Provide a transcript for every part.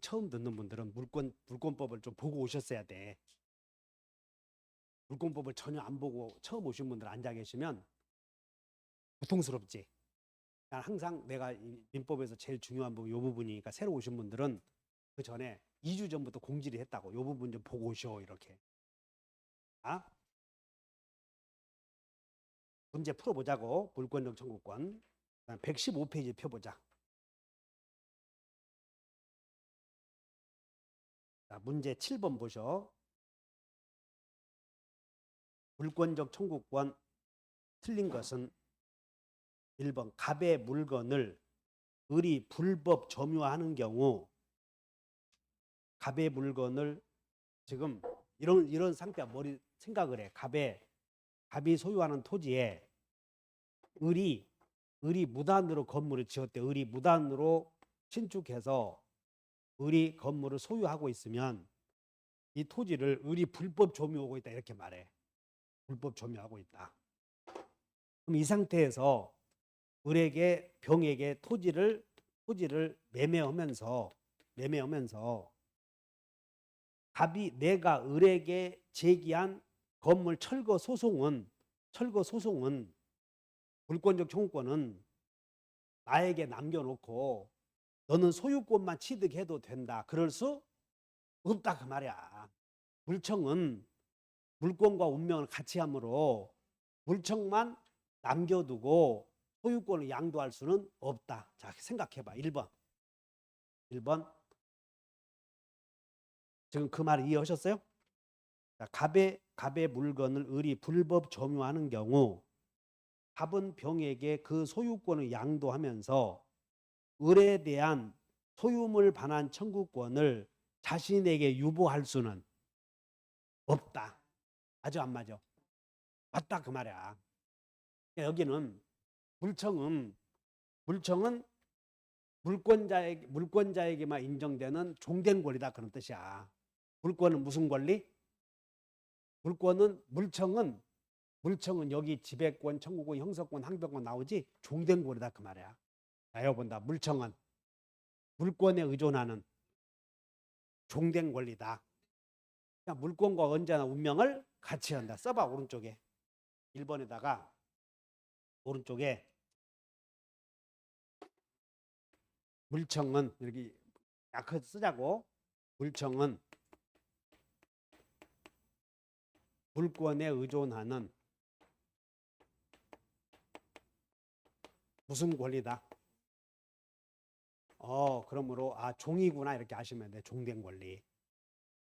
처음 듣는 분들은 물권법을 좀 보고 오셨어야 돼. 물권법을 전혀 안 보고 처음 오신 분들 앉아 계시면 고통스럽지. 난 항상 내가 이 민법에서 제일 중요한 부분 이 부분이니까 새로 오신 분들은 그 전에 2주 전부터 공지를 했다고. 이 부분 좀 보고 오셔 이렇게. 아? 문제 풀어보자고. 물권적 청구권 115페이지 펴보자. 자, 문제 7번 보셔. 물권적 청구권 틀린 것은 1번 갑의 물건을 을이 불법 점유하는 경우 갑의 물건을 지금 이런 상태야. 머리 생각을 해. 갑이 소유하는 토지에 을이 무단으로 건물을 지었대. 을이 무단으로 신축해서 을이 건물을 소유하고 있으면 이 토지를 을이 불법 점유하고 있다 이렇게 말해. 불법 점유하고 있다. 그럼 이 상태에서 을에게 병에게 토지를 매매하면서 갑이 내가 을에게 제기한 건물 철거 소송은 물권적 청구권은 나에게 남겨놓고 너는 소유권만 취득해도 된다. 그럴 수 없다 그 말이야. 물청은 물권과 운명을 같이 하므로 물청만 남겨두고 소유권을 양도할 수는 없다. 자, 생각해봐. 1번. 지금 그 말 이해하셨어요? 자, 갑의 물건을 을이 불법 점유하는 경우 갑은 병에게 그 소유권을 양도하면서 을에 대한 소유물 반환 청구권을 자신에게 유보할 수는 없다. 맞아 안 맞아? 맞다 그 말이야. 여기는 물청은 물권자에게만 인정되는 종된 권리다 그런 뜻이야. 물권은 무슨 권리? 물청은 여기 지배권, 청구권, 형사권, 항변권 나오지 종된 권리다 그 말이야. 자, 여기 본다. 물청은 물권에 의존하는 종된 권리다. 그러니까 물권과 언제나 운명을 같이 한다. 써봐 오른쪽에. 1번에다가 오른쪽에 물청은 이렇게 약해서 쓰자고. 물청은 물권에 의존하는 무슨 권리다? 그러므로 종이구나 이렇게 아시면 돼. 종된 권리.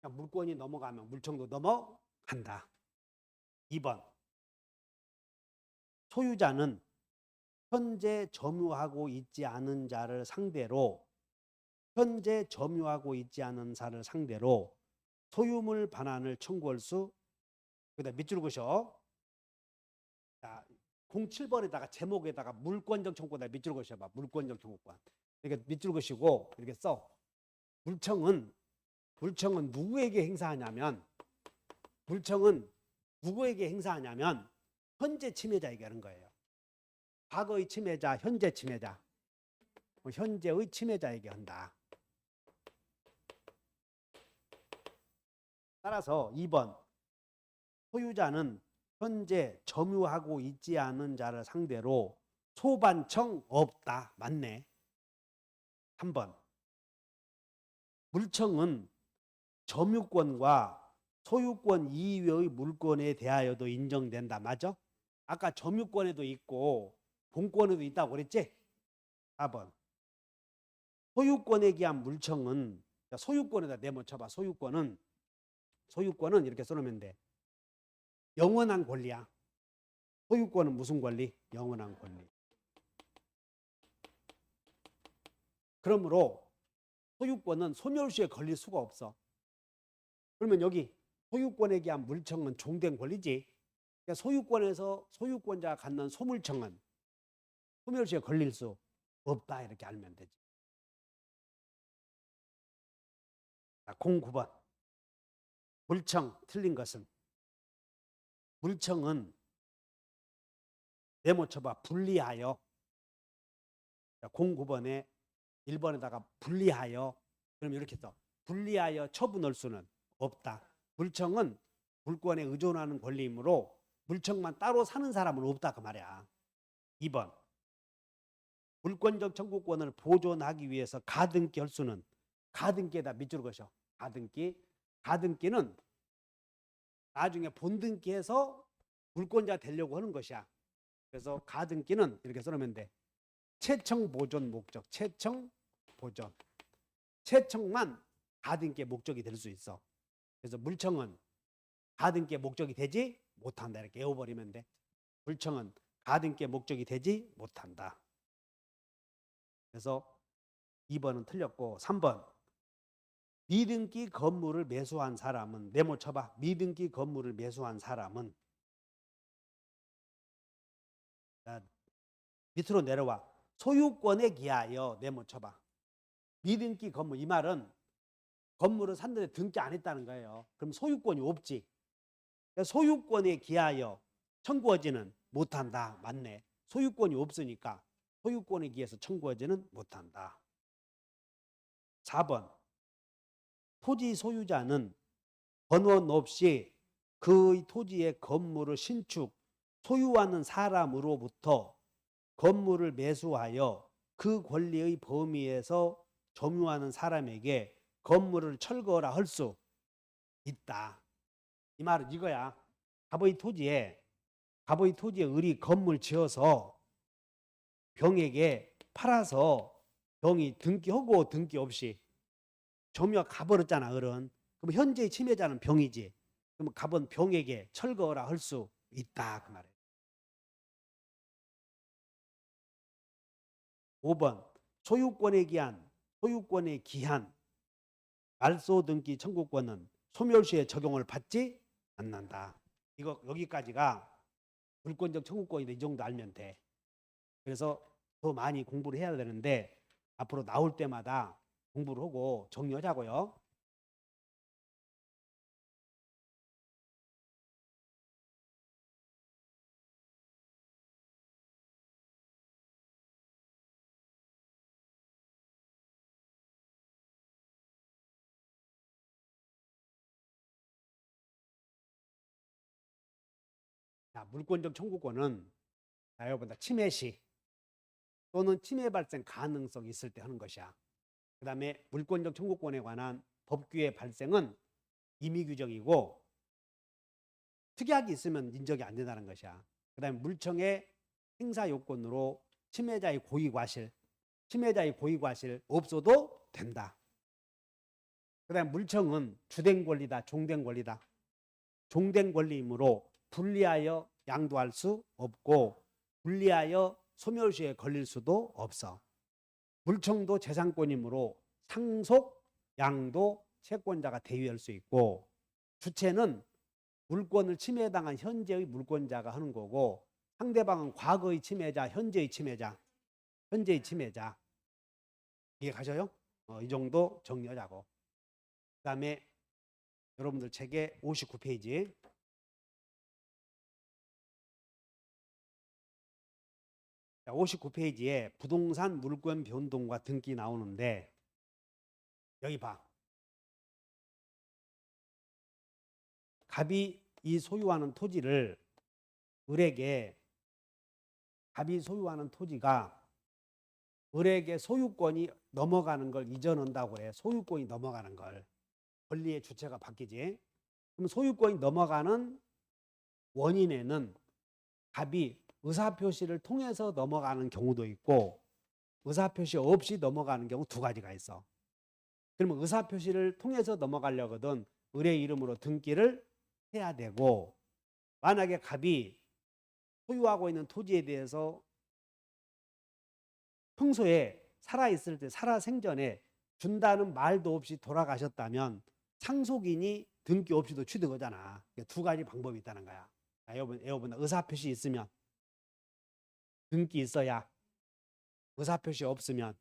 그러니까 물권이 넘어가면 물청도 넘어간다. 2번. 소유자는 현재 점유하고 있지 않은 자를 상대로 소유물 반환을 청구할 수. 그다음 밑줄 그셔. 자, 07번에다가 제목에다가 물권적 청구권 밑줄 그셔봐. 물권적 청구권. 이렇게 밑줄 그시고 이렇게 써. 물청은 누구에게 행사하냐면 현재 침해자에게 하는 거예요. 과거의 침해자, 현재 침해자. 현재의 침해자에게 한다. 따라서 2번. 소유자는 현재 점유하고 있지 않은 자를 상대로 소반청 없다. 맞네. 3번. 물청은 점유권과 소유권 이외의 물권에 대하여도 인정된다. 맞아? 아까 점유권에도 있고 본권에도 있다고 그랬지? 4번. 소유권에 기한 물청은 소유권에다 내모쳐봐. 소유권은 이렇게 써놓으면 돼. 영원한 권리야. 소유권은 무슨 권리? 영원한 권리. 그러므로 소유권은 소멸시에 걸릴 수가 없어. 그러면 여기 소유권에 기한 물청은 종된 권리지. 그러니까 소유권에서 소유권자가 갖는 소물청은 소멸시에 걸릴 수 없다 이렇게 알면 되지. 09번. 물청 틀린 것은 물청은 네모쳐봐. 분리하여. 09번에 1번에다가 분리하여 그럼 이렇게 써. 불리하여 처분할 수는 없다. 물청은 물권에 의존하는 권리이므로 물청만 따로 사는 사람은 없다 그 말이야. 2번. 물권적 청구권을 보존하기 위해서 가등기 할 수는 가등기에다 밑줄 것이요. 가등기. 가등기는 나중에 본등기해서 물권자 되려고 하는 것이야. 그래서 가등기는 이렇게 써놓으면 돼. 채청 보존 목적. 채청 보존. 채청만 가등기의 목적이 될 수 있어. 그래서 물청은 가등기의 목적이 되지 못한다. 이렇게 외워버리면 돼. 물청은 가등기의 목적이 되지 못한다. 그래서 2번은 틀렸고 3번. 미등기 건물을 매수한 사람은 네모 쳐봐. 미등기 건물을 매수한 사람은 밑으로 내려와. 소유권에 기하여 네모 쳐봐. 미등기 건물 이 말은 건물을 샀는데 등기 안 했다는 거예요. 그럼 소유권이 없지. 소유권에 기하여 청구하지는 못한다. 맞네. 소유권이 없으니까 소유권에 기해서 청구하지는 못한다. 4번. 토지 소유자는 번원 없이 그의 토지의 건물을 신축, 소유하는 사람으로부터 건물을 매수하여 그 권리의 범위에서 점유하는 사람에게 건물을 철거라 할 수 있다. 이 말은 이거야. 갑의 토지에 을이 건물 지어서 병에게 팔아서 병이 등기하고 등기 없이 점유가 가버렸잖아. 을은. 그럼 현재의 침해자는 병이지. 그럼 갑은 병에게 철거라 할 수 있다 그 말이에요. 5번. 소유권에 기한 말소 등기 청구권은 소멸시에 적용을 받지 않는다. 이거 여기까지가 물권적 청구권인데 이 정도 알면 돼. 그래서 더 많이 공부를 해야 되는데 앞으로 나올 때마다 공부를 하고 정리하자고요. 자, 물권적 청구권은 여러분들 침해 시 또는 침해 발생 가능성이 있을 때 하는 것이야. 그 다음에 물권적 청구권에 관한 법규의 발생은 임의규정이고 특약이 있으면 인정이 안 된다는 것이야. 그 다음에 물청의 행사 요건으로 침해자의 고의과실 없어도 된다. 그 다음에 물청은 주된 권리다, 종된 권리다. 종된 권리이므로 불리하여 양도할 수 없고 불리하여 소멸시에 걸릴 수도 없어. 물청도 재산권이므로 상속, 양도, 채권자가 대위할 수 있고 주체는 물권을 침해당한 현재의 물권자가 하는 거고 상대방은 과거의 침해자, 현재의 침해자. 이해 가셔요? 이 정도 정리하자고. 그 다음에 여러분들 책의 59페이지. 59페이지에 부동산 물권 변동과 등기 나오는데 여기 봐. 갑이 이 소유하는 토지를 을에게 갑이 소유하는 토지가 을에게 소유권이 넘어가는 걸 잊어놓는다고 해. 소유권이 넘어가는 걸. 권리의 주체가 바뀌지. 그럼 소유권이 넘어가는 원인에는 갑이 의사표시를 통해서 넘어가는 경우도 있고 의사표시 없이 넘어가는 경우 두 가지가 있어. 그러면 의사표시를 통해서 넘어가려거든 을의 이름으로 등기를 해야 되고 만약에 갑이 소유하고 있는 토지에 대해서 평소에 살아있을 때 살아생전에 준다는 말도 없이 돌아가셨다면 상속인이 등기 없이도 취득하잖아. 두 가지 방법이 있다는 거야. 여러분 의사표시 있으면 등기 있어야 의사표시 없으면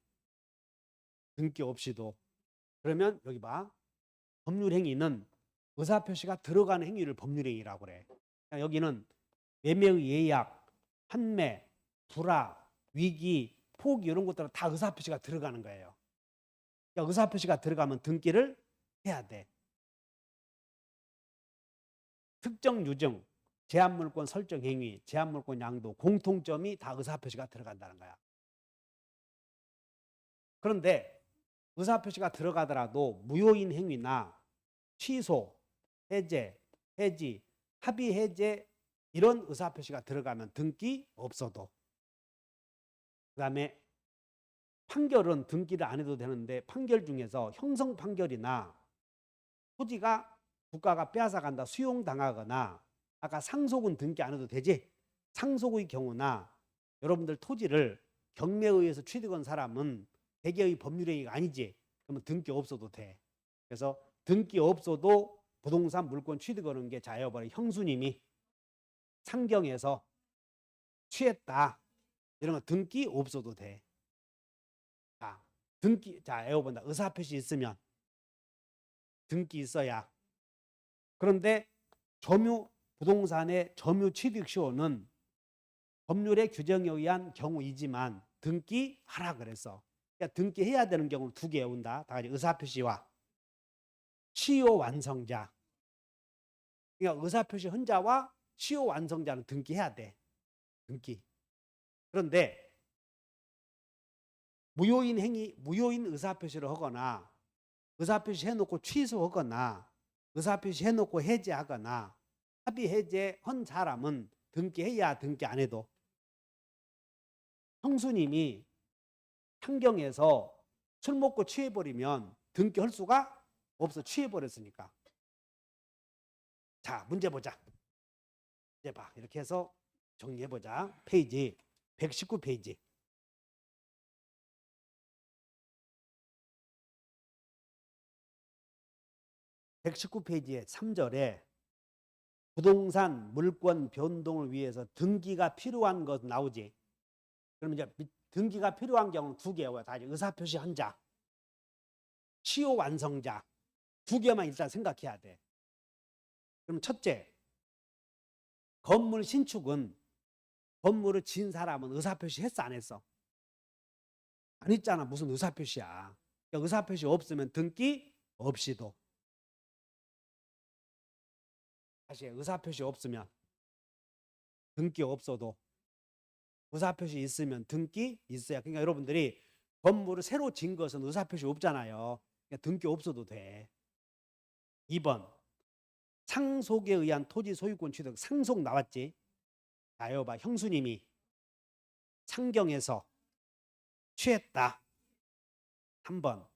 등기 없이도. 그러면 여기 봐. 법률행위는 의사표시가 들어가는 행위를 법률행위라고 그래. 여기는 매매의 예약, 판매, 불화, 위기, 포기 이런 것들은 다 의사표시가 들어가는 거예요. 그러니까 의사표시가 들어가면 등기를 해야 돼. 특정 유증, 제한물권 설정 행위, 제한물권 양도, 공통점이 다 의사표시가 들어간다는 거야. 그런데 의사표시가 들어가더라도 무효인 행위나 취소, 해제, 해지, 합의 해제 이런 의사표시가 들어가면 등기 없어도. 그 다음에 판결은 등기를 안 해도 되는데 판결 중에서 형성 판결이나 토지가 국가가 빼앗아간다 수용당하거나 아까 상속은 등기 안 해도 되지. 상속의 경우나 여러분들 토지를 경매에 의해서 취득한 사람은 대개의 법률행위가 아니지. 그러면 등기 없어도 돼. 그래서 등기 없어도 부동산 물권 취득하는 게 자여벌의 형수님이 상경해서 취했다. 이런 거 등기 없어도 돼. 자, 등기, 자, 에어본다. 의사표시 있으면 등기 있어야. 그런데 점유, 부동산의 점유 취득 시효는 법률의 규정에 의한 경우이지만 등기하라 그랬어. 그러니까 등기해야 되는 경우는 두 개 온다. 다 같이 의사표시와 시효 완성자. 그러니까 의사표시 헌자와 시효 완성자는 등기해야 돼. 등기. 그런데 무효인 행위, 무효인 의사표시를 하거나 의사표시 해놓고 취소하거나 의사표시 해놓고 해제하거나 합의 해제한 사람은 등기해야 등기 안 해도. 형수님이 상경해서 술 먹고 취해버리면 등기할 수가 없어. 취해버렸으니까. 자, 문제 보자. 이제 봐. 이렇게 해서 정리해보자. 페이지 119페이지. 119페이지의 3절에 부동산 물권 변동을 위해서 등기가 필요한 것 나오지. 그러면 이제 등기가 필요한 경우는 두 개와 다 의사표시 헌자, 시효 완성자 두 개만 일단 생각해야 돼. 그럼 첫째, 건물 신축은 건물을 지은 사람은 의사표시 했어 안 했어? 안 했잖아. 무슨 의사표시야. 그러니까 의사표시 없으면 등기 없이도. 다시 의사표시 없으면 등기 없어도. 의사표시 있으면 등기 있어야. 그러니까 여러분들이 건물을 새로 지은 것은 의사표시 없잖아요. 그러니까 등기 없어도 돼. 2번 상속에 의한 토지 소유권 취득. 상속 나왔지. 자, 여기 봐. 형수님이 상경해서 취했다. 3번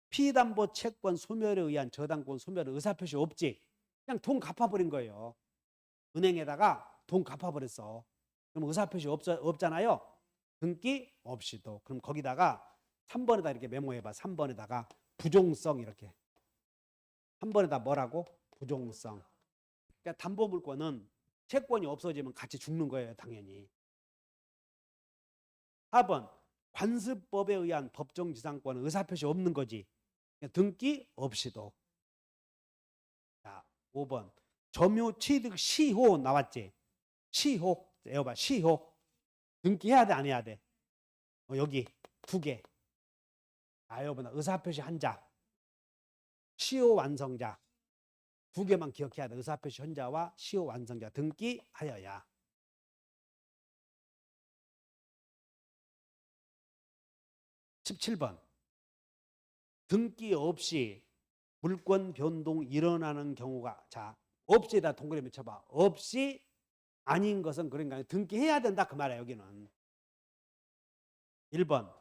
피담보 채권 소멸에 의한 저당권 소멸은 의사표시 없지. 그냥 돈 갚아버린 거예요. 은행에다가 돈 갚아버렸어. 그럼 의사표시 없잖아요. 등기 없이도. 그럼 거기다가 3번에다 이렇게 메모해봐. 3번에다가 부종성 이렇게. 3번에다 뭐라고? 부종성. 그러니까 담보물권은 채권이 없어지면 같이 죽는 거예요. 당연히. 4번 관습법에 의한 법정지상권은 의사표시 없는 거지. 그러니까 등기 없이도. 자, 5번 점유 취득 시효 나왔지. 시효. 여봐 시효. 등기해야 돼 안 해야 돼? 여기 두 개. 아, 여보나 의사표시 한자, 시효 완성자 두 개만 기억해야 돼. 의사표시 헌자와 시효 완성자 등기하여야. 17번 등기 없이 물권 변동 일어나는 경우가, 자, 없이에다 동그라미 쳐봐. 없이 아닌 것은 그러니까 등기해야 된다 그 말이야. 여기는 1번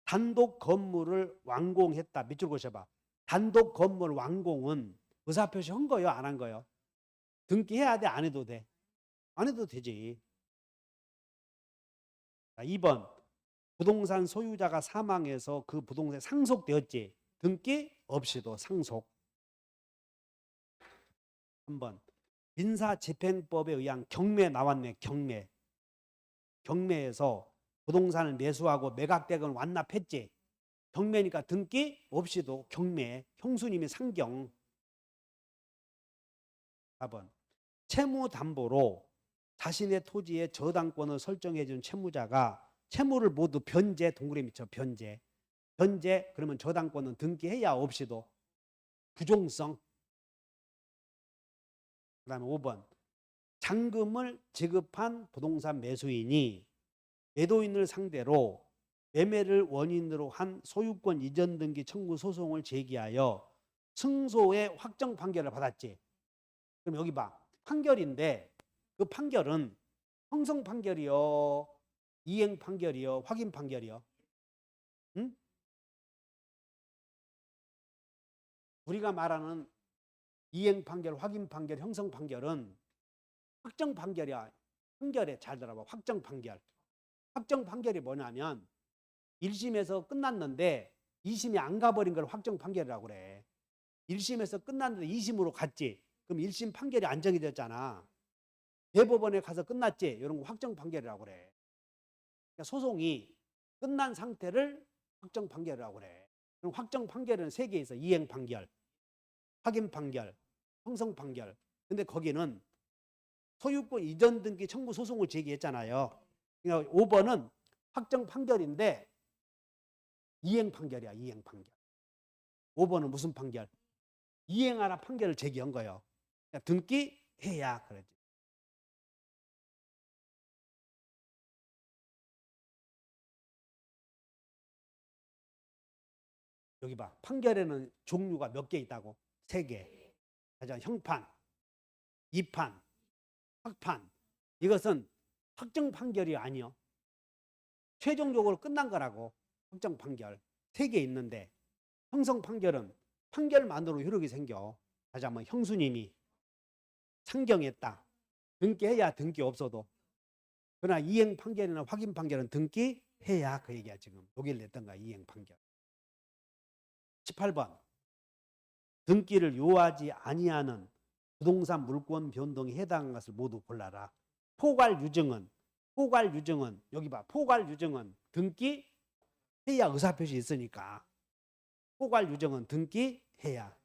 단독 건물을 완공했다. 밑줄 그으셔봐. 단독 건물 완공은 의사표시 한 거요 안 한 거요? 등기해야 돼 안 해도 돼? 안 해도 되지. 2번 부동산 소유자가 사망해서 그 부동산이 상속되었지. 등기 없이도 상속. 3번 민사집행법에 의한 경매 나왔네. 경매. 경매에서 부동산을 매수하고 매각대금을 완납했지. 경매니까 등기 없이도 경매. 형수님이 상경. 4번 채무담보로 자신의 토지에 저당권을 설정해 준 채무자가 채무를 모두 변제, 동그라미 쳐 변제. 현재 그러면 저당권은 등기해야 없이도 부종성. 그 다음에 5번 잔금을 지급한 부동산 매수인이 매도인을 상대로 매매를 원인으로 한 소유권 이전 등기 청구 소송을 제기하여 승소의 확정 판결을 받았지. 그럼 여기 봐. 판결인데 그 판결은 형성 판결이요, 이행 판결이요, 확인 판결이요. 응? 우리가 말하는 이행 판결, 확인 판결, 형성 판결은 확정 판결이야. 판결에 잘 들어봐. 확정 판결. 확정 판결이 뭐냐면 1심에서 끝났는데 2심이 안 가버린 걸 확정 판결이라고 그래. 1심에서 끝났는데 2심으로 갔지. 그럼 1심 판결이 안 정해졌잖아. 대법원에 가서 끝났지. 이런 거 확정 판결이라고 그래. 그러니까 소송이 끝난 상태를 확정 판결이라고 그래. 그럼 확정 판결은 3개 있어. 이행 판결, 확인 판결, 형성 판결. 근데 거기는 소유권 이전 등기 청구 소송을 제기했잖아요. 그러니까 5번은 확정 판결인데 이행 판결이야. 이행 판결. 5번은 무슨 판결? 이행하라 판결을 제기한 거예요. 그러니까 등기해야 그러지. 여기 봐. 판결에는 종류가 몇 개 있다고? 3개. 가자. 형판, 이판, 확판. 이것은 확정 판결이 아니요. 최종적으로 끝난 거라고. 확정 판결. 3개 있는데 형성 판결은 판결만으로 효력이 생겨. 다시 한번 형수님이 상경했다. 등기해야 등기 없어도. 그러나 이행 판결이나 확인 판결은 등기해야 그 얘기야. 지금 독일 냈던가 이행 판결. 18번 등기를 요하지 아니하는 부동산 물권 변동에 해당한 것을 모두 골라라. 포괄 유증은 여기 봐. 포괄 유증은 등기해야 의사표시 있으니까 포괄 유증은 등기해야.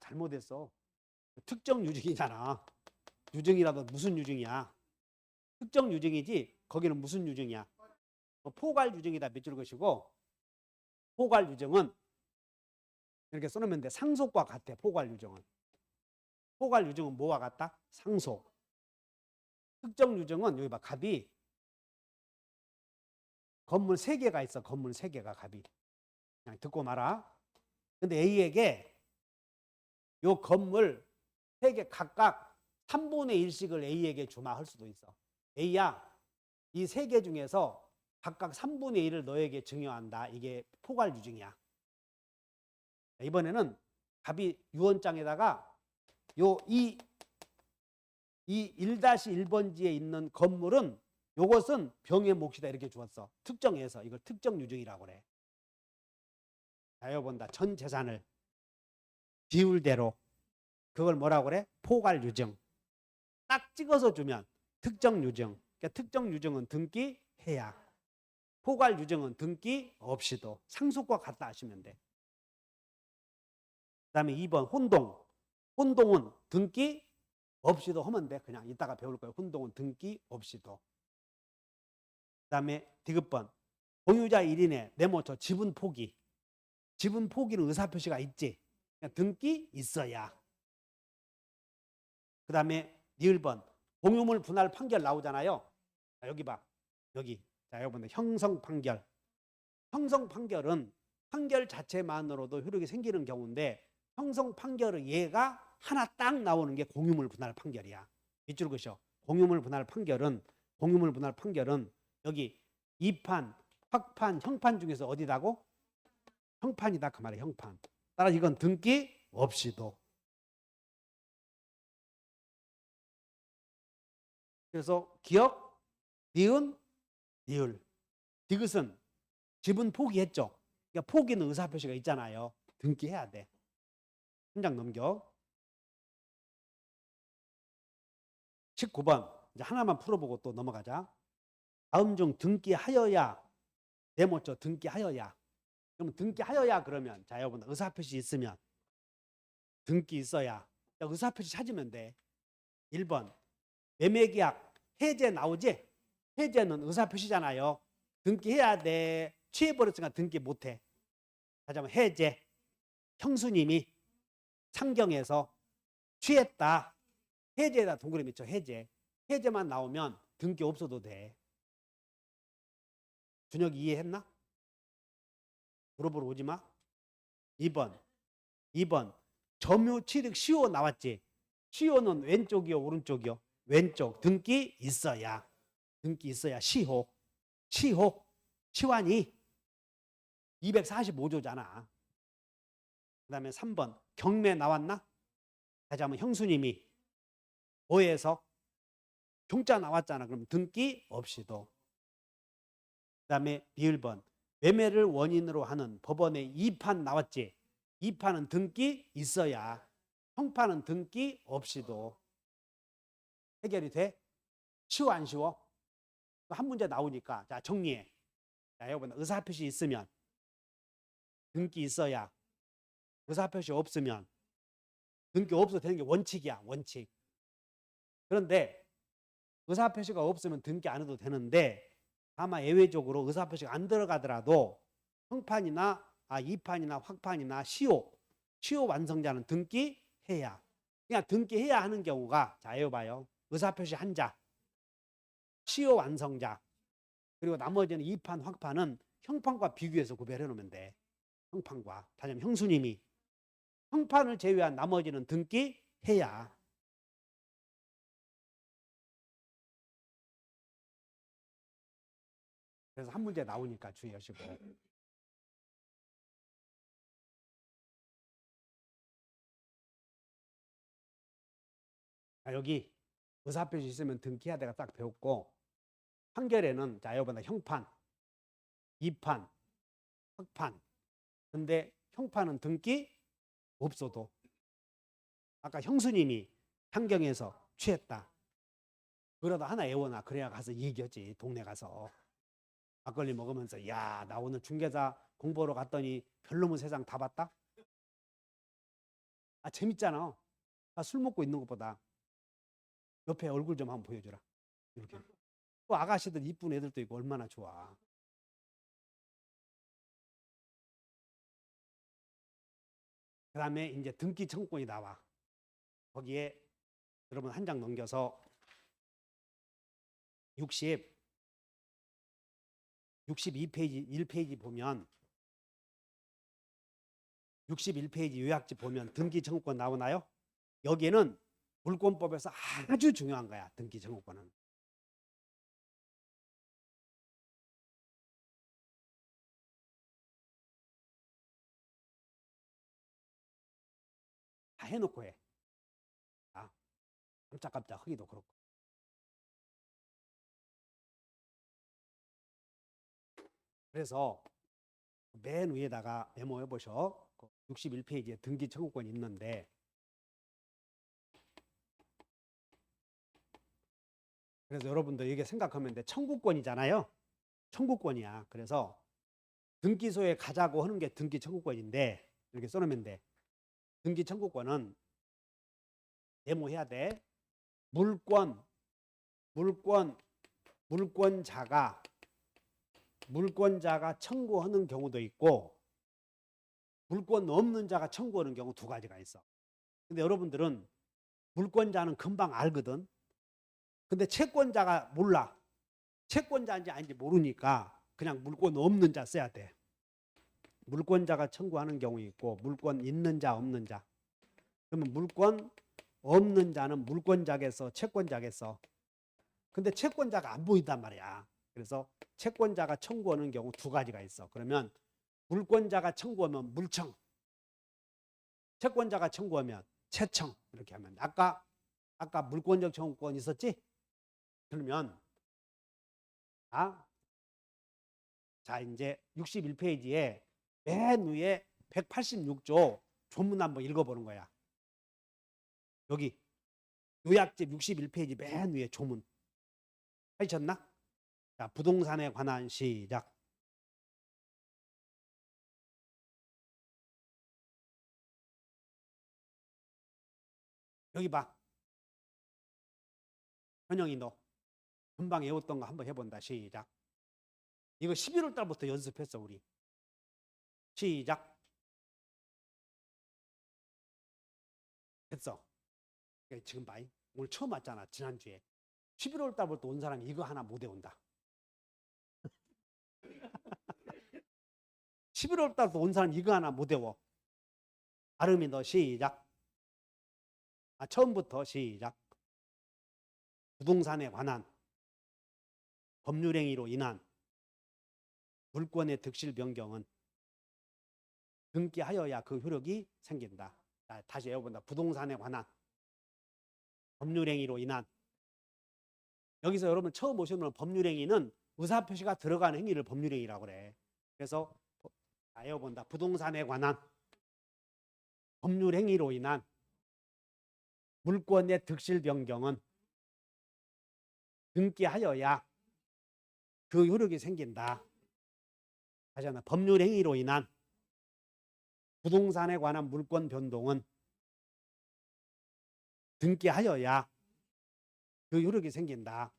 잘못했어. 특정 유증이잖아. 유증이라도 무슨 유증이야? 특정 유증이지 거기는 무슨 유증이야? 포괄 유증이다 밑줄 것이고 포괄 유증은 이렇게 써놓으면 돼. 상속과 같아. 포괄 유증은. 포괄 유증은 뭐와 같다? 상속. 특정 유증은 여기 봐. 갑이 건물 3개가 있어. 건물 3개가 갑이. 그냥 듣고 말아. 근데 A에게 요 건물 3개 각각 3분의 1씩을 A에게 주마 할 수도 있어. A야, 이 3개 중에서 각각 3분의 1을 너에게 증여한다. 이게 포괄 유증이야. 이번에는 갑이 유언장에다가 이 1-1번지에 있는 건물은 요것은 병의 몫이다 이렇게 주었어. 특정해서 이걸 특정 유증이라고 그래. 자, 여기 본다. 전 재산을 비율대로 그걸 뭐라고 그래? 포괄 유증. 딱 찍어서 주면 특정 유증. 그러니까 특정 유증은 등기해야. 포괄 유증은 등기 없이도. 상속과 같다 하시면 돼. 그다음에 2번 혼동. 혼동은 등기 없이도 하면 돼. 그냥 이따가 배울 거예요. 혼동은 등기 없이도. 그다음에 디귿번. 공유자 1인의 내모처 지분 포기. 지분 포기는 의사표시가 있지. 그냥 등기 있어야. 그다음에 니을번. 공유물 분할 판결 나오잖아요. 자, 여기 봐. 여기. 자, 여러분들 형성 판결. 형성 판결은 판결 자체만으로도 효력이 생기는 경우인데 형성 판결의 예가 하나 딱 나오는 게 공유물 분할 판결이야. 밑줄 그으셔. 공유물 분할 판결은 여기 2판, 확판, 형판 중에서 어디다고? 형판이다 그 말이야. 형판. 따라서 이건 등기 없이도. 그래서 기억, 니은, 니을. 디귿은 지분 포기했죠. 그러니까 포기는 의사표시가 있잖아요. 등기해야 돼. 한 장 넘겨. 19번. 이제 하나만 풀어보고 또 넘어가자. 다음 중 등기하여야. 네모죠. 등기하여야. 그럼 등기하여야 그러면 자 여러분 의사표시 있으면 등기 있어야. 의사표시 찾으면 돼. 1번 매매계약 해제 나오지? 해제는 의사표시잖아요. 등기해야 돼. 취해버렸으니까 등기 못해. 다시 한번 해제. 형수님이 상경해서 취했다. 해제에다 동그라미 쳐. 해제. 해제만 나오면 등기 없어도 돼. 준혁이 이해했나? 물어보러 오지 마. 2번 점유 취득 시효 나왔지? 시효는 왼쪽이요 오른쪽이요? 왼쪽. 등기 있어야. 등기 있어야 시효. 시환이 245조잖아. 그 다음에 3번 경매 나왔나? 다시 한번 형수님이 뭐에서 경자 나왔잖아. 그럼 등기 없이도. 그 다음에 비일번 매매를 원인으로 하는 법원의 2판 나왔지? 2판은 등기 있어야. 형판은 등기 없이도 해결이 돼? 쉬워 안 쉬워? 한 문제 나오니까 자 정리해. 자 여러분 의사표시 있으면 등기 있어야. 의사표시 없으면 등기 없어도 되는 게 원칙이야. 원칙. 그런데 의사표시가 없으면 등기 안 해도 되는데 다만 예외적으로 의사표시가 안 들어가더라도 형판이나 2판이나 확판이나 시효 완성자는 등기해야. 그냥 등기해야 하는 경우가 자 여봐요. 의사표시 한자, 시효 완성자, 그리고 나머지는 2판 확판은 형판과 비교해서 구별해 놓으면 돼. 형판과. 다시 한번 형수님이 형판을 제외한 나머지는 등기해야. 그래서 한 문제 나오니까 주의하시고. 자, 여기 의사표시 있으면 등기해야 내가 딱 배웠고, 판결에는 자 여러분 형판, 2판, 확판. 근데 형판은 등기 없어도 아까 형수님이 판경에서 취했다. 그러다 하나 애워놔. 그래야 가서 이기겠지. 동네 가서 막걸리 먹으면서 야, 나 오늘 중개사 공부하러 갔더니 별로면 세상 다 봤다. 재밌잖아. 나 술 먹고 있는 것보다 옆에 얼굴 좀 한번 보여주라. 이렇게. 또 아가씨들 이쁜 애들도 있고 얼마나 좋아. 그 다음에 이제 등기 청구권이 나와. 거기에 여러분 한 장 넘겨서 62페이지 1페이지 보면 61페이지 요약집 보면 등기 청구권 나오나요? 여기에는 물권법에서 아주 중요한 거야. 등기 청구권은. 다 해놓고 해. 깜짝깜짝 하기도 그렇고. 그래서 맨 위에다가 메모해 보셔. 61페이지에 등기 청구권이 있는데 그래서 여러분들 이게 생각하면 돼. 청구권이잖아요. 청구권이야. 그래서 등기소에 가자고 하는 게 등기 청구권인데 이렇게 써놓으면 돼. 등기 청구권은 메모해야 돼. 물권자가 청구하는 경우도 있고 물권 없는 자가 청구하는 경우 두 가지가 있어. 근데 여러분들은 물권자는 금방 알거든. 근데 채권자가 몰라. 채권자인지 아닌지 모르니까 그냥 물권 없는 자 써야 돼. 물권자가 청구하는 경우 있고 물권 있는 자 없는 자. 그러면 물권 없는 자는 물권자겠어 채권자겠어. 근데 채권자가 안 보인단 말이야. 그래서 채권자가 청구하는 경우 두 가지가 있어. 그러면 물권자가 청구하면 물청, 채권자가 청구하면 채청 이렇게 하면 아까 물권적 청구권 있었지? 그러면 자 이제 61페이지에 맨 위에 186조 조문 한번 읽어보는 거야. 여기 요약집 61페이지 맨 위에 조문 하셨나? 자, 부동산에 관한 시작. 여기 봐. 현영이 너 금방 외웠던 거 한번 해본다. 시작. 이거 11월 달부터 연습했어 우리. 시작. 했어. 지금 봐. 오늘 처음 왔잖아. 지난주에. 11월 달부터 온 사람이 이거 하나 못 외운다. 11월 달부터 온 사람이 이거 하나 못 외워. 아름이 너 시작. 처음부터 시작. 부동산에 관한 법률행위로 인한 물권의 득실 변경은 등기하여야 그 효력이 생긴다. 자, 다시 외워본다. 부동산에 관한 법률행위로 인한. 여기서 여러분 처음 보시면 법률행위는 의사표시가 들어가는 행위를 법률행위라고 그래. 그래서 외워본다. 부동산에 관한 법률행위로 인한 물권의 득실 변경은 등기하여야 그 효력이 생긴다. 다시 한번 법률행위로 인한 부동산에 관한 물권 변동은 등기하여야 그 효력이 생긴다.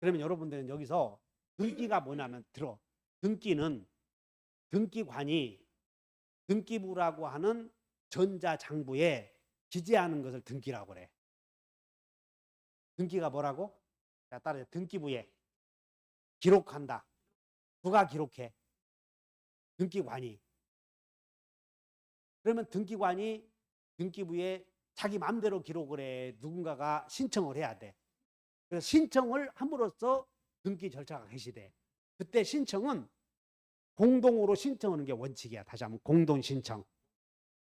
그러면 여러분들은 여기서 등기가 뭐냐면 들어. 등기는 등기관이 등기부라고 하는 전자장부에 기재하는 것을 등기라고 그래. 등기가 뭐라고? 자, 따라서 등기부에 기록한다. 누가 기록해? 등기관이. 그러면 등기관이 등기부에 자기 마음대로 기록을 해. 누군가가 신청을 해야 돼. 그래서 신청을 함으로써 등기 절차가 개시돼. 그때 신청은 공동으로 신청하는 게 원칙이야. 다시 한번 공동 신청.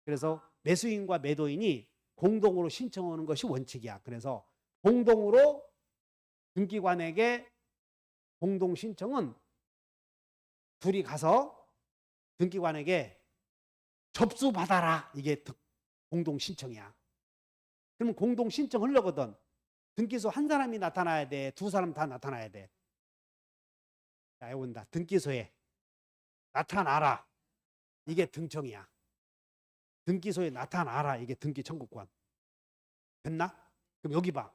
그래서 매수인과 매도인이 공동으로 신청하는 것이 원칙이야. 그래서 공동으로 등기관에게 공동 신청은 둘이 가서 등기관에게 접수받아라. 이게 공동 신청이야. 그러면 공동 신청하려거든. 등기소 한 사람이 나타나야 돼? 두 사람 다 나타나야 돼? 자, 해본다. 등기소에 나타나라. 이게 등청이야. 등기소에 나타나라. 이게 등기 청구권. 됐나? 그럼 여기 봐.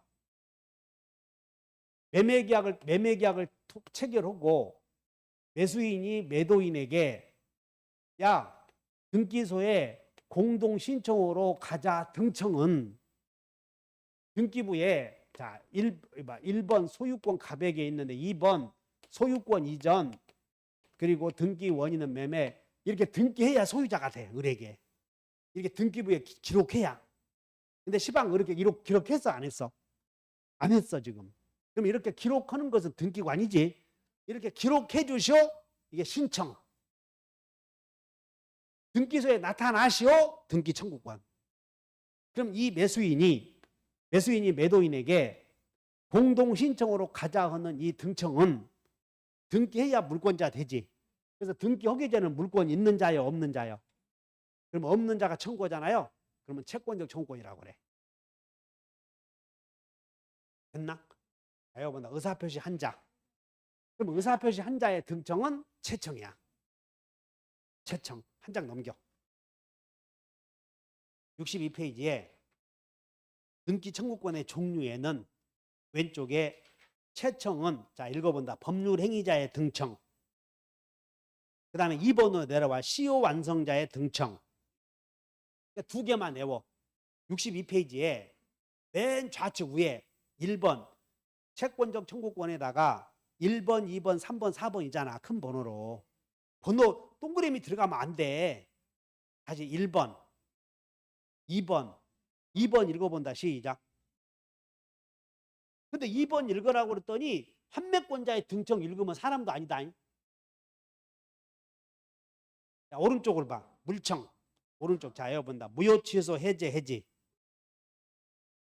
매매계약을 체결하고 매수인이 매도인에게 야, 등기소에 공동 신청으로 가자 등청은 등기부에 자 1번 소유권 가백에 있는데 2번 소유권 이전 그리고 등기 원인은 매매 이렇게 등기해야 소유자가 돼. 을에게 이렇게 등기부에 기록해야. 근데 시방 이렇게 기록했어 안 했어? 안 했어 지금. 그럼 이렇게 기록하는 것은 등기관이지. 이렇게 기록해 주시오. 이게 신청. 등기소에 나타나시오. 등기 청구권. 그럼 이 매수인이 매도인에게 공동 신청으로 가자 하는 이 등청은 등기해야 물권자 되지. 그래서 등기하기 전에 물권 있는 자요, 없는 자요? 그럼 없는 자가 청구하잖아요. 그러면 채권적 청구권이라고 그래. 됐나? 여러분 의사표시 한 자. 그럼 의사표시 한 자의 등청은 채청이야. 채청. 한 장 넘겨. 62페이지에 등기 청구권의 종류에는 왼쪽에 채청은 자 읽어본다. 법률행위자의 등청. 그 다음에 2번으로 내려와 시효 완성자의 등청. 두 개만 외워. 62페이지에 맨 좌측 위에 1번 채권적 청구권에다가 1번, 2번, 3번, 4번이잖아. 큰 번호로. 번호 동그라미 들어가면 안 돼. 다시 1번, 2번 읽어본다. 시작. 근데 2번 읽으라고 그랬더니 판매권자의 등청 읽으면 사람도 아니다. 자, 오른쪽을 봐. 물청. 오른쪽 자 여본다. 무효 취소 해지.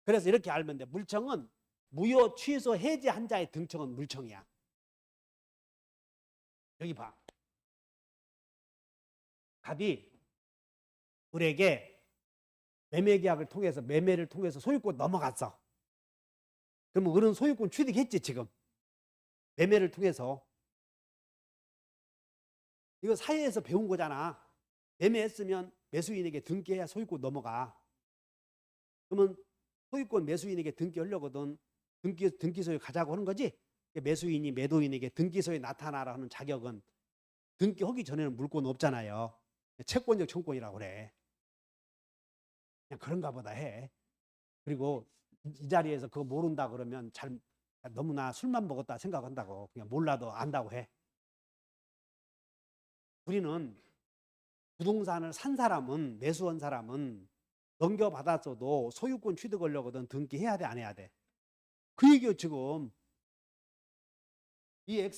그래서 이렇게 알면 돼. 물청은 무효 취소 해지한 자의 등청은 물청이야. 여기 봐. 갑이 을에게 매매계약을 통해서 매매를 통해서 소유권 넘어갔어. 그러면 을은 소유권 취득했지 지금. 매매를 통해서. 이거 사회에서 배운 거잖아. 매매했으면 매수인에게 등기해야 소유권 넘어가. 그러면 소유권 매수인에게 등기하려거든. 등기 소유 가자고 하는 거지. 매수인이 매도인에게 등기 소유에 나타나라 하는 자격은 등기하기 전에는 물권 없잖아요. 채권적 청권이라고 그래. 그냥 그런가 보다 해. 그리고 이 자리에서 그거 모른다 그러면 잘 너무나 술만 먹었다 생각한다고. 그냥 몰라도 안다고 해. 우리는 부동산을 산 사람은, 매수한 사람은 넘겨받았어도 소유권 취득하려거든 등기해야 돼, 안 해야 돼? 그 얘기요. 지금 이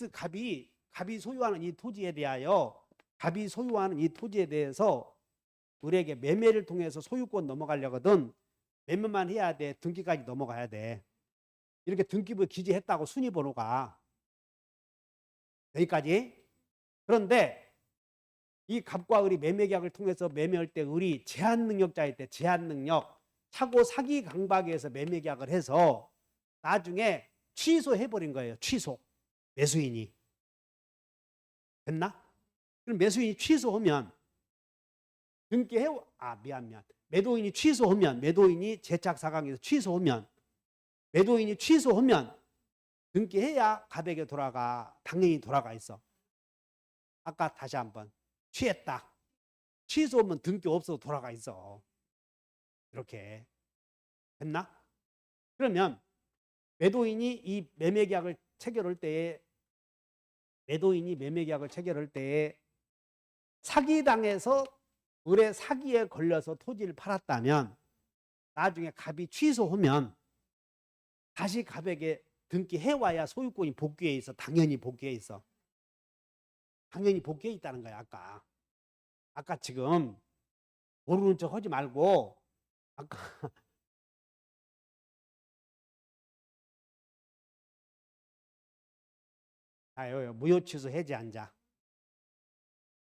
갑이 소유하는 이 토지에 대하여, 갑이 소유하는 이 토지에 대해서 우리에게 매매를 통해서 소유권 넘어가려거든 매매만 해야 돼, 등기까지 넘어가야 돼. 이렇게 등기부 기재했다고 순위번호가 여기까지. 그런데 이 갑과 을이 매매계약을 통해서 매매할 때 을이 제한능력자일 때 제한능력, 사고 사기 강박에서 매매계약을 해서 나중에 취소해버린 거예요. 취소. 매수인이. 됐나? 그럼 매수인이 취소하면 등기해, 미안. 매도인이 취소하면, 매도인이 제착사강에서 취소하면, 매도인이 취소하면 등기해야 갑에게 돌아가. 당연히 돌아가 있어. 아까 다시 한번. 취했다. 취소하면 등기 없어도 돌아가 있어. 이렇게. 됐나? 그러면 매도인이 이 매매계약을 체결할 때에, 사기당해서 을의 사기에 걸려서 토지를 팔았다면 나중에 갑이 취소하면 다시 갑에게 등기해와야 소유권이 복귀해 있어. 당연히 복귀해 있어. 당연히 복귀해 있다는 거야. 아까 지금 모르는 척 하지 말고, 아까 무효 취소 해지 한자.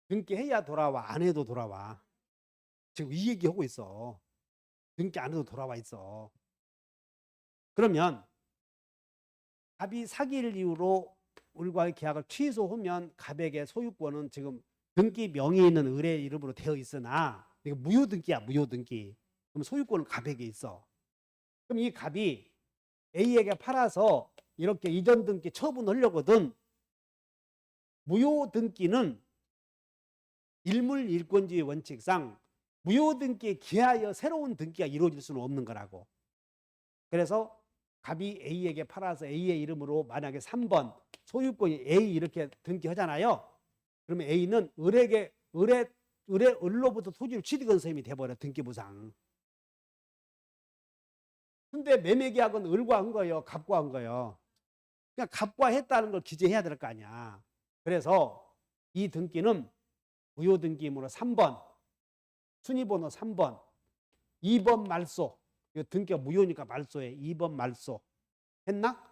등기해야 돌아와, 안 해도 돌아와. 지금 이 얘기하고 있어. 등기 안 해도 돌아와 있어. 그러면 갑이 사기를 이유로 을과의 계약을 취소하면 갑에게 소유권은 지금 등기 명의에 있는 을의 이름으로 되어 있으나 이거 무효등기야. 무효등기. 그럼 소유권은 갑에게 있어. 그럼 이 갑이 A에게 팔아서 이렇게 이전 등기 처분하려거든. 무효등기는 일물일권주의 원칙상 무효등기에 기하여 새로운 등기가 이루어질 수는 없는 거라고. 그래서 갑이 A에게 팔아서 A의 이름으로 만약에 3번 소유권이 A 이렇게 등기하잖아요. 그러면 A는 을로부터 토지를 취득한 셈이 돼버려. 등기부상. 근데 매매계약은 을과 한 거예요, 갑과 한 거예요. 그냥 갑과 했다는 걸 기재해야 될 거 아니야. 그래서 이 등기는 무효등기이므로 3번, 순위번호 3번, 2번 말소. 이거 등기가 무효니까 말소해. 2번 말소. 했나?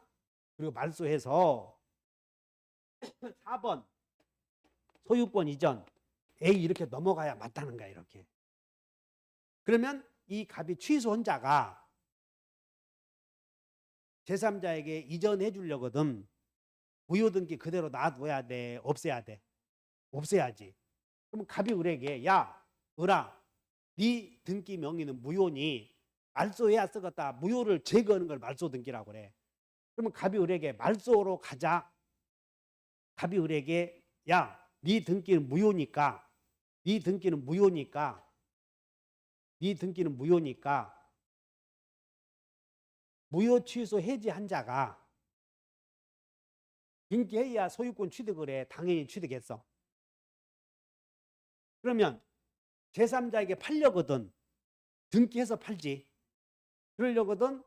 그리고 말소해서 4번 소유권 이전. A 이렇게 넘어가야 맞다는 거야. 이렇게. 그러면 이 갑이 취소한 자가 제3자에게 이전해 주려거든 무효등기 그대로 놔둬야 돼? 없애야 돼? 없애야지. 그럼 갑이 을에게 야 을아 네 등기 명의는 무효니 말소해야 쓰겠다. 무효를 제거하는 걸 말소등기라고 그래. 그러면 갑이 을에게 말소로 가자. 갑이 을에게 야 네 등기는 무효니까 무효 취소 해지한 자가 등기해야 소유권 취득을 해. 당연히 취득했어. 그러면 제3자에게 팔려거든 등기해서 팔지. 그러려거든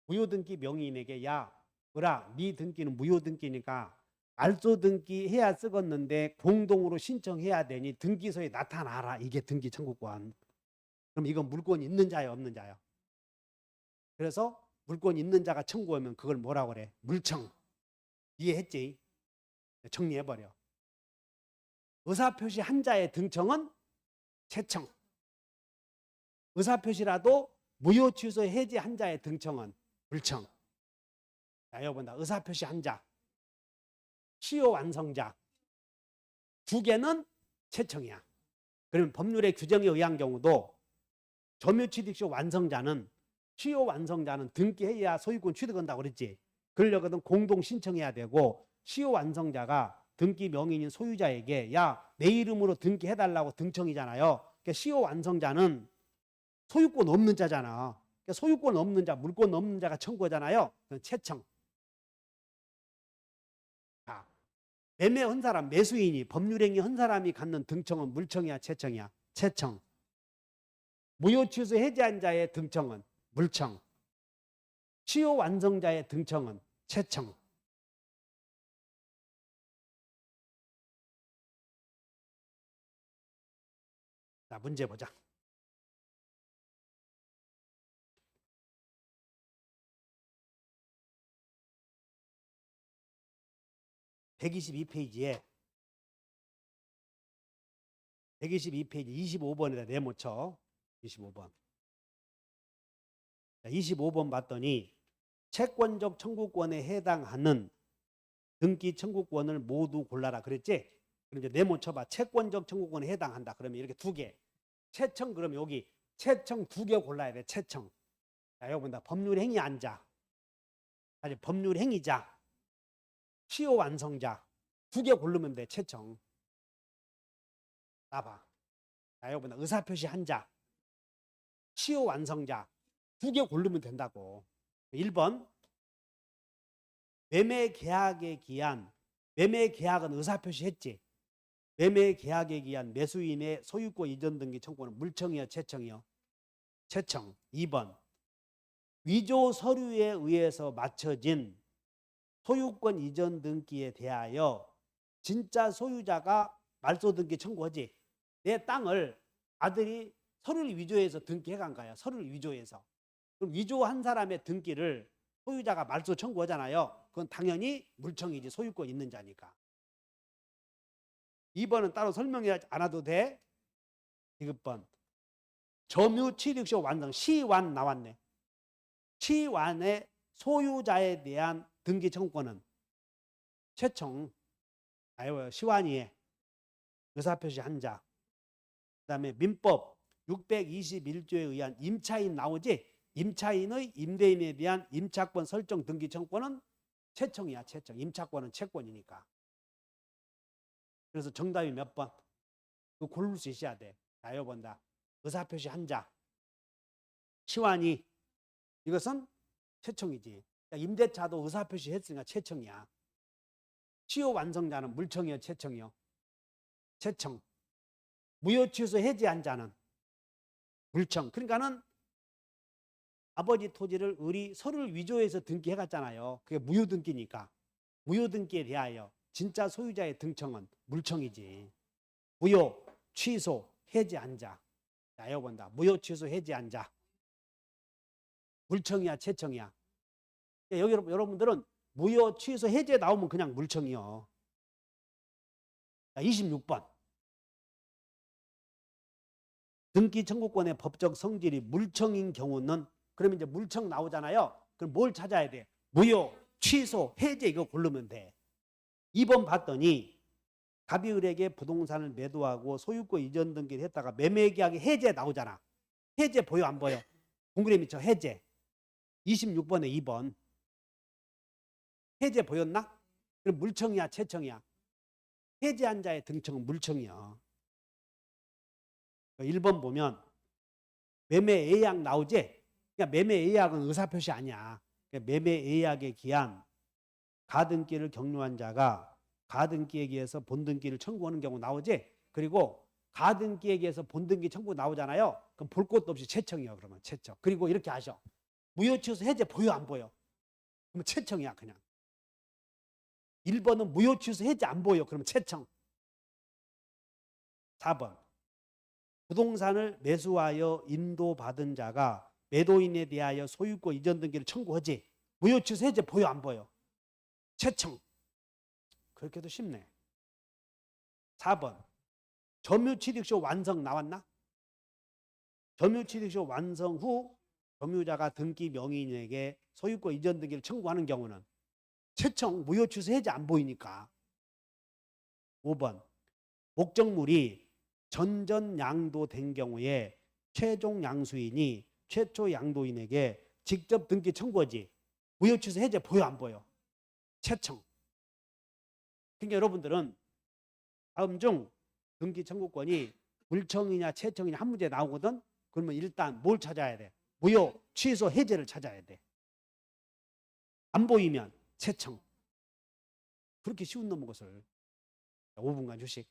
무효등기 명의인에게 야 을아 네 등기는 무효등기니까 말소등기 해야 쓰겠는데 공동으로 신청해야 되니 등기소에 나타나라. 이게 등기 청구권. 그럼 이건 물권 있는 자야 없는 자야? 그래서 물권 있는 자가 청구하면 그걸 뭐라고 그래? 물청. 이해했지? 정리해버려. 의사표시 한 자의 등청은 채청. 의사표시라도 무효 취소 해지 한 자의 등청은 불청. 자, 여기 본다. 의사표시 한 자, 시효 완성자 두 개는 채청이야. 그러면 법률의 규정에 의한 경우도 점유취득시 완성자는 취소 완성자는 등기해야 소유권 취득한다고 그랬지. 그러려거든 공동 신청해야 되고 취소 완성자가 등기 명의인 소유자에게 야, 내 이름으로 등기해달라고 등청이잖아요. 그러니까 취소 완성자는 소유권 없는 자잖아. 그러니까 소유권 없는 자, 물권 없는 자가 청구하잖아요. 그건 채청. 자, 매매한 사람, 매수인이 법률행위 한 사람이 갖는 등청은 물청이야, 채청이야? 채청. 무효 취소 해제한 자의 등청은 물청. 취소 완성자의 등청은 채청. 자, 문제 보자. 122페이지에 122페이지 25번에다 네모 쳐. 25번. 25번 봤더니 채권적 청구권에 해당하는 등기 청구권을 모두 골라라 그랬지? 그럼 이제 네모 쳐봐. 채권적 청구권에 해당한다. 그러면 이렇게 두 개. 채청 그러면 여기 채청 두 개 골라야 돼. 채청. 자, 여기 본다. 법률행위 안자. 아니 법률행위자. 취소 완성자. 두 개 고르면 돼. 채청. 나봐. 자, 여기 본다. 의사표시 한 자. 취소 완성자. 두 개 고르면 된다고. 1번. 매매 계약에 기한. 매매 계약은 의사표시 했지. 매매 계약에 기한 매수인의 소유권 이전 등기 청구는 물청이요, 채청이요? 채청. 2번. 위조 서류에 의해서 맞춰진 소유권 이전 등기에 대하여 진짜 소유자가 말소 등기 청구하지. 내 땅을 아들이 서류를 위조해서 등기해 간 거야. 서류를 위조해서. 그럼 위조한 사람의 등기를 소유자가 말소 청구하잖아요. 그건 당연히 물청이지. 소유권 있는 자니까. 2번은 따로 설명하지 않아도 돼. 디귿번. 점유 취득시 완성. 시완 나왔네. 시완의 소유자에 대한 등기 청구권은 채청. 시완이에 의사표시 한 자. 그 다음에 민법 621조에 의한 임차인 나오지. 임차인의 임대인에 대한 임차권 설정 등기 청구권은 채청이야. 채청. 임차권은 채권이니까. 그래서 정답이 몇 번? 그거 고를 수 있어야 돼. 자, 이거 본다. 의사표시 한 자. 시완이 이것은 채청이지. 임대차도 의사표시 했으니까 채청이야. 취소 완성자는 물청이요, 채청이요? 채청. 무효 취소 해지한 자는 물청. 그러니까는 아버지 토지를 의리 서류를 위조해서 등기해 갔잖아요. 그게 무효 등기니까. 무효 등기에 대하여 진짜 소유자의 등청은 물청이지. 무효 취소 해지한 자. 자, 이거 본다. 무효 취소 해지한 자. 물청이야, 채청이야? 여기 여러분들은 무효 취소 해제 나오면 그냥 물청이요. 자, 26번. 등기 청구권의 법적 성질이 물청인 경우는 그러면 이제 물청 나오잖아요. 그럼 뭘 찾아야 돼? 무효, 취소, 해제 이거 고르면 돼. 2번 봤더니 갑이을에게 부동산을 매도하고 소유권 이전 등기를 했다가 매매계약이 해제 나오잖아. 해제 보여 안 보여? 동그라미 쳐 해제. 26번에 2번. 해제 보였나? 그럼 물청이야, 채청이야? 해제한 자의 등청은 물청이야. 1번 보면 매매 예약 나오지? 그러니까 매매 예약은 의사표시 아니야. 그러니까 매매 예약에 기한 가등기를 경료한 자가 가등기에 의해서 본등기를 청구하는 경우 나오지? 그리고 가등기에 의해서 본등기 청구 나오잖아요. 그럼 볼 것도 없이 채청이요. 그러면 채청. 그리고 이렇게 하셔. 무효취소 해제 보여 안 보여? 그러면 채청이야 그냥. 1번은 무효취소 해제 안 보여. 그러면 채청. 4번. 부동산을 매수하여 인도받은 자가 매도인에 대하여 소유권 이전 등기를 청구하지. 무효취소 해제 보여 안 보여? 채청. 그렇게도 쉽네. 4번. 점유취득쇼 완성 나왔나? 점유취득쇼 완성 후 점유자가 등기 명의인에게 소유권 이전 등기를 청구하는 경우는 채청, 무효취소 해제 안 보이니까. 5번. 목적물이 전전 양도된 경우에 최종 양수인이 최초 양도인에게 직접 등기 청구하지. 무효 취소 해제 보여 안 보여? 채청. 그러니까 여러분들은 다음 중 등기 청구권이 불청이냐 채청이냐 한 문제 나오거든. 그러면 일단 뭘 찾아야 돼? 무효 취소 해제를 찾아야 돼. 안 보이면 채청. 그렇게 쉬운 놈 것을 5분간 휴식.